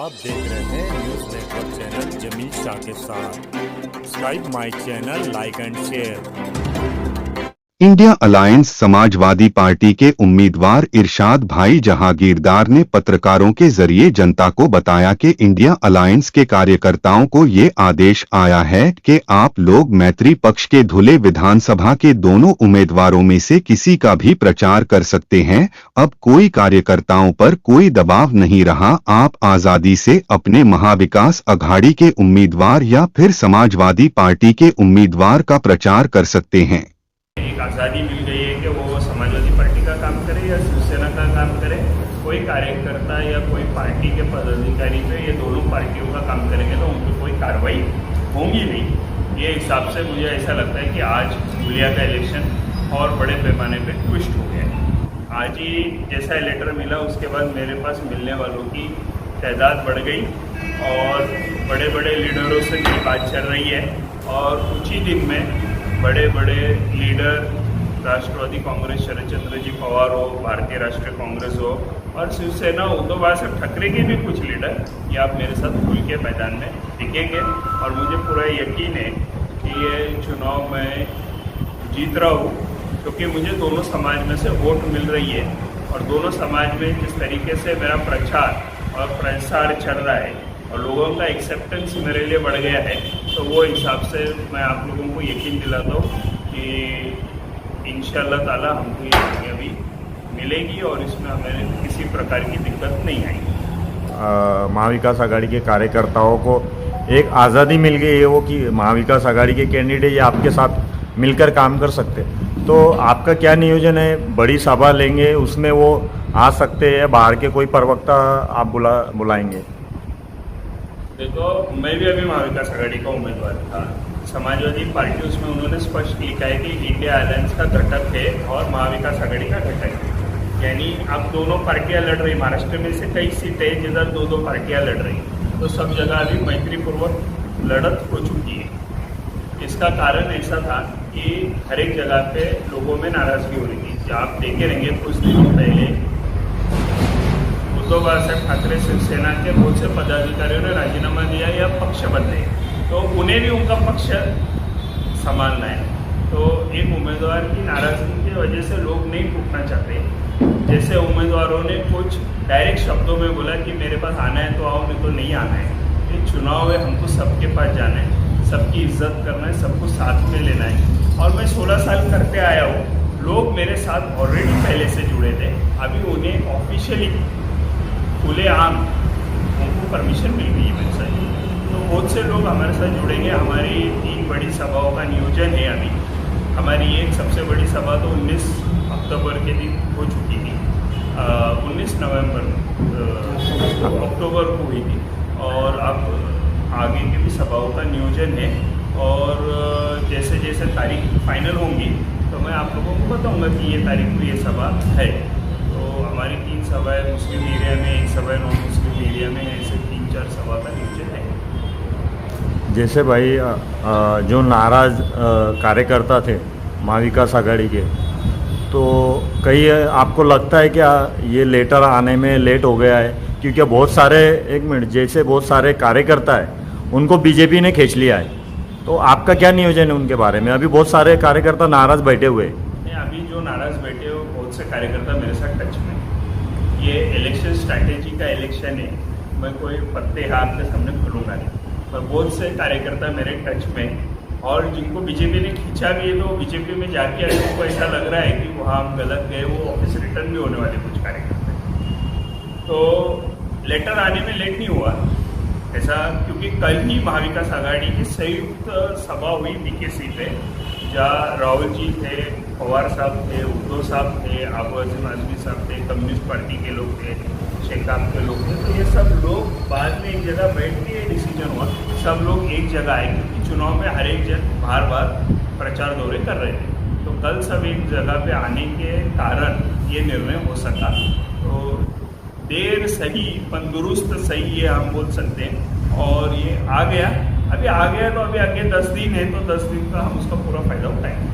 आप देख रहे हैं news network channel Jameel Shah के साथ। Subscribe my channel, like and share. India alliance Samajwadi party के उम्मीदवार इरशाद भाई जहांगीरदार ने पत्रकारों के जरिए जनता को बताया कि इंडिया अलायंस के कार्यकर्ताओं को ये आदेश आया है कि आप लोग मैत्री पक्ष के धुले विधानसभा के दोनों उम्मीदवारों में से किसी का भी प्रचार कर सकते हैं। अब कोई कार्यकर्ताओं पर कोई दबाव नहीं रहा। आप आजादी से अपने महाविकास अघाड़ी के उम्मीदवार या फिर समाजवादी पार्टी के उम्मीदवार का प्रचार कर सकते हैं। एक आज़ादी मिल गई है कि वो समाजवादी पार्टी का काम करे या शिवसेना का काम करे। कोई कार्यकर्ता या कोई पार्टी के पदाधिकारी पे ये दोनों पार्टियों का काम करेंगे तो उन पर कोई कार्रवाई होगी नहीं। ये हिसाब से मुझे ऐसा लगता है कि आज धुलिया का इलेक्शन और बड़े पैमाने पे ट्विस्ट हो गया है। आज ही जैसा लेटर मिला उसके बाद मेरे पास मिलने वालों की तादाद बढ़ गई और बड़े बड़े लीडरों से मेरी बात चल रही है और कुछ ही दिन में बड़े बड़े लीडर राष्ट्रवादी कांग्रेस शरद चंद्र जी पवार हो, भारतीय राष्ट्रीय कांग्रेस हो और शिवसेना उद्धव बाळासाहेब ठाकरे के भी कुछ लीडर ये आप मेरे साथ खुल के मैदान में दिखेंगे और मुझे पूरा यकीन है कि ये चुनाव में जीत रहा हूँ क्योंकि मुझे दोनों समाज में से वोट मिल रही है और दोनों समाज में जिस तरीके से मेरा प्रचार और प्रसार चल रहा है और लोगों का एक्सेप्टेंस मेरे लिए बढ़ गया है, तो वो हिसाब से मैं आप लोगों को यकीन दिलाता हूँ कि इंशाअल्लाह ताला हमको ये कामयाबी मिलेगी और इसमें हमें किसी प्रकार की दिक्कत नहीं आएगी। महाविकास आघाड़ी के कार्यकर्ताओं को एक आज़ादी मिल गई है वो कि महाविकास आघाड़ी के कैंडिडेट ये आपके साथ मिलकर काम कर सकते हैं, तो आपका क्या नियोजन है? बड़ी सभा लेंगे, उसमें वो आ सकते हैं, बाहर के कोई प्रवक्ता आप बुलाएंगे? देखो, मैं भी अभी महाविकास आघाड़ी का उम्मीदवार था। समाजवादी पार्टी उसमें उन्होंने स्पष्ट लिखा है कि इंडिया अलायंस का घटक है और महाविकास आघाड़ी का घटक है, यानी अब दोनों पार्टियां लड़ रही। महाराष्ट्र में से कई सीटें हैं जिधर दो पार्टियां लड़ रही, तो सब जगह अभी मैत्रीपूर्वक लड़त हो चुकी है। इसका कारण ऐसा था कि हर एक जगह पे लोगों में नाराजगी हो रही थी। आप देखे रहेंगे कुछ दिनों पहले उद्धव बाळासाहेब ठाकरे शिवसेना के बहुत से पदाधिकारियों ने राजीनामा दिया या पक्ष बदले, तो उन्हें भी उनका पक्ष संभालना है। तो एक उम्मीदवार की नाराजगी की वजह से लोग नहीं टूटना चाहते। जैसे उम्मीदवारों ने कुछ डायरेक्ट शब्दों में बोला कि मेरे पास आना है तो आओ, नहीं तो नहीं आना है। ये चुनाव है, हमको सबके पास जाना है, सबकी इज्जत करना है, सबको साथ में लेना है। और मैं 16 साल करते आया हूँ, लोग मेरे साथ ऑलरेडी पहले से जुड़े थे। अभी उन्हें ऑफिशियली खुलेआम उनको परमिशन मिल गई है मेरे साथ, तो बहुत से लोग हमारे साथ जुड़ेंगे। हमारी 3 बड़ी सभाओं का नियोजन है अभी। हमारी एक सबसे बड़ी सभा तो 19 अक्टूबर के दिन हो चुकी थी, 19 नवंबर अक्टूबर को हुई थी और अब आगे की भी सभाओं का नियोजन है। और जैसे जैसे तारीख फाइनल होंगी तो मैं आप लोगों को बताऊंगा कि ये तारीख को ये सभा है। तो हमारी 3 सभाएं मुस्लिम एरिया में, 1 सभा नॉन मुस्लिम एरिया में, ऐसे 3-4 सभा का नियोजन है। जैसे भाई जो नाराज कार्यकर्ता थे महाविकास आघाड़ी के, तो कई आपको लगता है क्या ये लेटर आने में लेट हो गया है? क्योंकि बहुत सारे, एक मिनट, जैसे बहुत सारे कार्यकर्ता है उनको बीजेपी ने खींच लिया है, तो आपका क्या नियोजन है उनके बारे में? अभी बहुत सारे कार्यकर्ता नाराज बैठे हुए हैं। अभी जो नाराज बैठे हो बहुत से कार्यकर्ता मेरे साथ टच में। ये इलेक्शन स्ट्रैटेजी का इलेक्शन है, मैं कोई पत्ते हाथ के सामने खोलूँगा नहीं, पर बहुत से कार्यकर्ता मेरे टच में और जिनको बीजेपी ने खींचा भी है, तो बीजेपी में जाके उनको ऐसा लग रहा है कि वहाँ हम गलत गए, वो ऑफिस रिटर्न भी होने वाले कुछ कार्यकर्ता। तो लेटर आने में लेट नहीं हुआ ऐसा, क्योंकि कल ही महाविकास आघाड़ी की संयुक्त सभा हुई बीकेसी पे, जहाँ राहुल जी थे, पवार साहब थे, उद्धव साहब थे, आबू आजमी साहब थे, कम्युनिस्ट पार्टी के लोग थे, शेखाप के लोग थे। तो ये सब लोग बाद में एक जगह बैठ के डिसीजन हुआ, सब लोग एक जगह आए, क्योंकि चुनाव में हर एक जन बार बार प्रचार दौरे कर रहे थे। तो कल सब एक जगह पे आने के कारण ये निर्णय हो सका। तो देर सही पर दुरुस्त सही, ये हम बोल सकते हैं। और ये आ गया, अभी आ गया तो अभी आगे 10 दिन है, तो 10 दिन का हम उसका पूरा फायदा उठाएंगे।